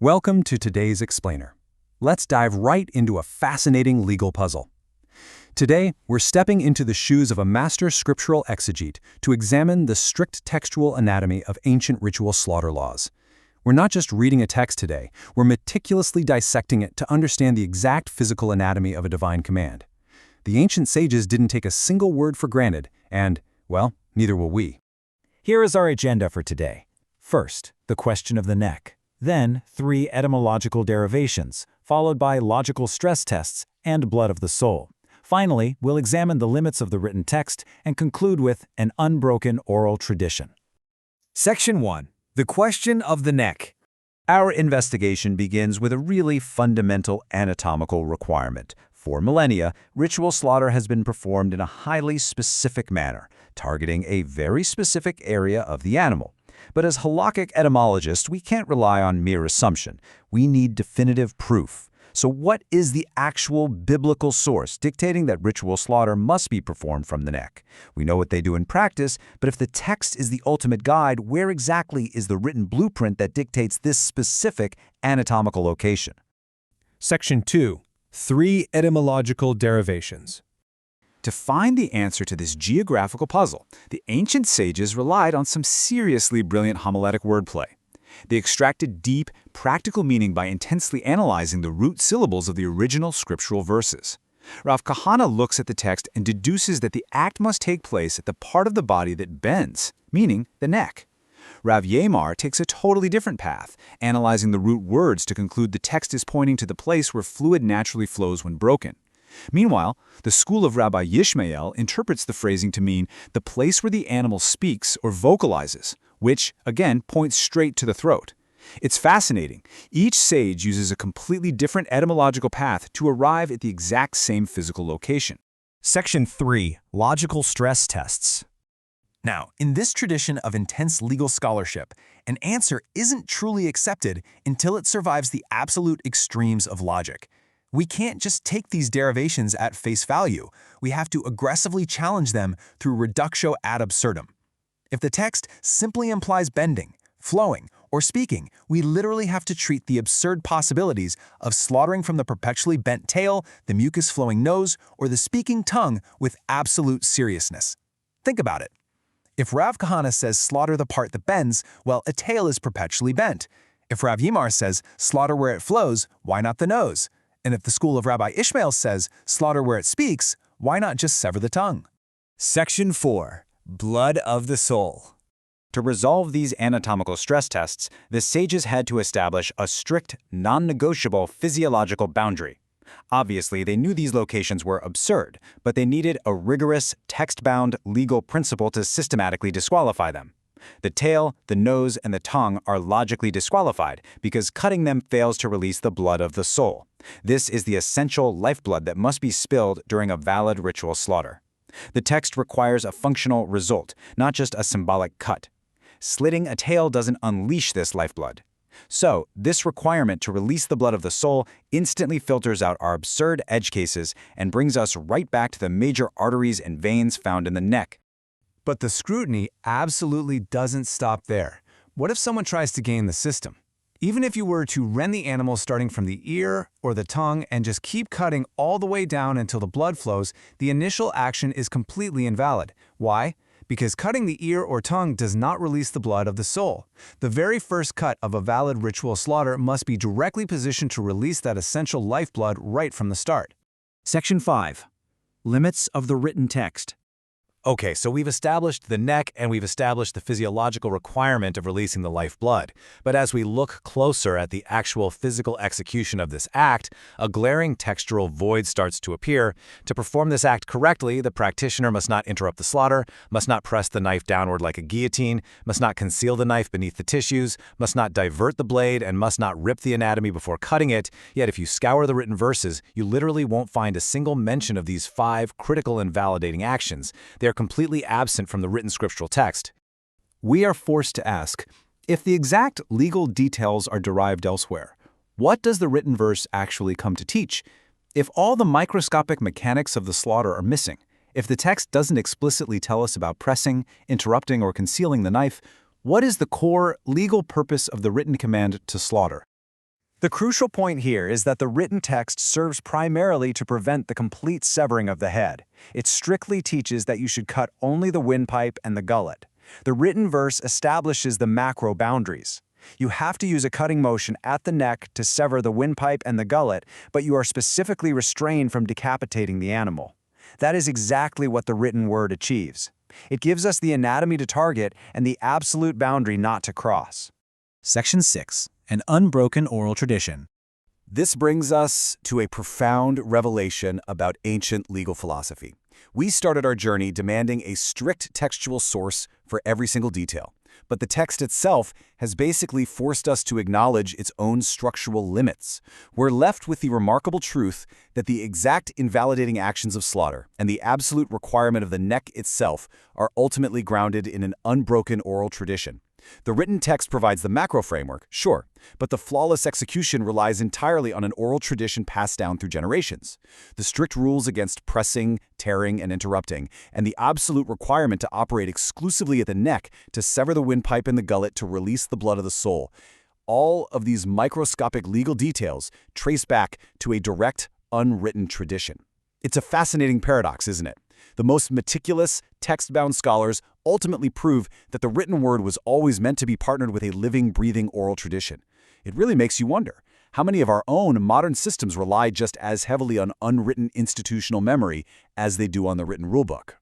Welcome to today's Explainer. Let's dive right into a fascinating legal puzzle. Today, we're stepping into the shoes of a master scriptural exegete to examine the strict textual anatomy of ancient ritual slaughter laws. We're not just reading a text today, we're meticulously dissecting it to understand the exact physical anatomy of a divine command. The ancient sages didn't take a single word for granted, and, well, neither will we. Here is our agenda for today. First, the question of the neck. Then, 3 etymological derivations, followed by logical stress tests and blood of the soul. Finally, we'll examine the limits of the written text and conclude with an unbroken oral tradition. Section 1. The question of the neck. Our investigation begins with a really fundamental anatomical requirement. For millennia, ritual slaughter has been performed in a highly specific manner, targeting a very specific area of the animal. But as halakhic etymologists, we can't rely on mere assumption. We need definitive proof. So what is the actual biblical source dictating that ritual slaughter must be performed from the neck? We know what they do in practice, but if the text is the ultimate guide, where exactly is the written blueprint that dictates this specific anatomical location? Section 2. 3 etymological derivations. To find the answer to this geographical puzzle, the ancient sages relied on some seriously brilliant homiletic wordplay. They extracted deep, practical meaning by intensely analyzing the root syllables of the original scriptural verses. Rav Kahana looks at the text and deduces that the act must take place at the part of the body that bends, meaning the neck. Rav Yimar takes a totally different path, analyzing the root words to conclude the text is pointing to the place where fluid naturally flows when broken. Meanwhile, the School of Rabbi Ishmael interprets the phrasing to mean the place where the animal speaks or vocalizes, which, again, points straight to the throat. It's fascinating. Each sage uses a completely different etymological path to arrive at the exact same physical location. Section 3. Logical stress tests. Now, in this tradition of intense legal scholarship, an answer isn't truly accepted until it survives the absolute extremes of logic. We can't just take these derivations at face value. We have to aggressively challenge them through reductio ad absurdum. If the text simply implies bending, flowing, or speaking, we literally have to treat the absurd possibilities of slaughtering from the perpetually bent tail, the mucus-flowing nose, or the speaking tongue with absolute seriousness. Think about it. If Rav Kahana says slaughter the part that bends, well, a tail is perpetually bent. If Rav Yimar says slaughter where it flows, why not the nose? And if the School of Rabbi Ishmael says slaughter where it speaks, why not just sever the tongue? Section 4. Blood of the soul. To resolve these anatomical stress tests, the sages had to establish a strict, non-negotiable physiological boundary. Obviously, they knew these locations were absurd, but they needed a rigorous, text-bound legal principle to systematically disqualify them. The tail, the nose, and the tongue are logically disqualified because cutting them fails to release the blood of the soul. This is the essential lifeblood that must be spilled during a valid ritual slaughter. The text requires a functional result, not just a symbolic cut. Slitting a tail doesn't unleash this lifeblood. So, this requirement to release the blood of the soul instantly filters out our absurd edge cases and brings us right back to the major arteries and veins found in the neck. But the scrutiny absolutely doesn't stop there. What if someone tries to game the system? Even if you were to rend the animal starting from the ear or the tongue and just keep cutting all the way down until the blood flows, the initial action is completely invalid. Why? Because cutting the ear or tongue does not release the blood of the soul. The very first cut of a valid ritual slaughter must be directly positioned to release that essential lifeblood right from the start. Section 5. Limits of the written text. Okay, so we've established the neck and we've established the physiological requirement of releasing the lifeblood. But as we look closer at the actual physical execution of this act, a glaring textural void starts to appear. To perform this act correctly, the practitioner must not interrupt the slaughter, must not press the knife downward like a guillotine, must not conceal the knife beneath the tissues, must not divert the blade, and must not rip the anatomy before cutting it. Yet if you scour the written verses, you literally won't find a single mention of these 5 critical and validating actions. They're completely absent from the written scriptural text. We are forced to ask, if the exact legal details are derived elsewhere, what does the written verse actually come to teach? If all the microscopic mechanics of the slaughter are missing, if the text doesn't explicitly tell us about pressing, interrupting, or concealing the knife, what is the core legal purpose of the written command to slaughter? The crucial point here is that the written text serves primarily to prevent the complete severing of the head. It strictly teaches that you should cut only the windpipe and the gullet. The written verse establishes the macro boundaries. You have to use a cutting motion at the neck to sever the windpipe and the gullet, but you are specifically restrained from decapitating the animal. That is exactly what the written word achieves. It gives us the anatomy to target and the absolute boundary not to cross. Section 6. An unbroken oral tradition. This brings us to a profound revelation about ancient legal philosophy. We started our journey demanding a strict textual source for every single detail, but the text itself has basically forced us to acknowledge its own structural limits. We're left with the remarkable truth that the exact invalidating actions of slaughter and the absolute requirement of the neck itself are ultimately grounded in an unbroken oral tradition. The written text provides the macro framework, sure, but the flawless execution relies entirely on an oral tradition passed down through generations. The strict rules against pressing, tearing, and interrupting, and the absolute requirement to operate exclusively at the neck to sever the windpipe and the gullet to release the blood of the soul. All of these microscopic legal details trace back to a direct, unwritten tradition. It's a fascinating paradox, isn't it? The most meticulous, text-bound scholars ultimately prove that the written word was always meant to be partnered with a living, breathing oral tradition. It really makes you wonder, how many of our own modern systems rely just as heavily on unwritten institutional memory as they do on the written rulebook?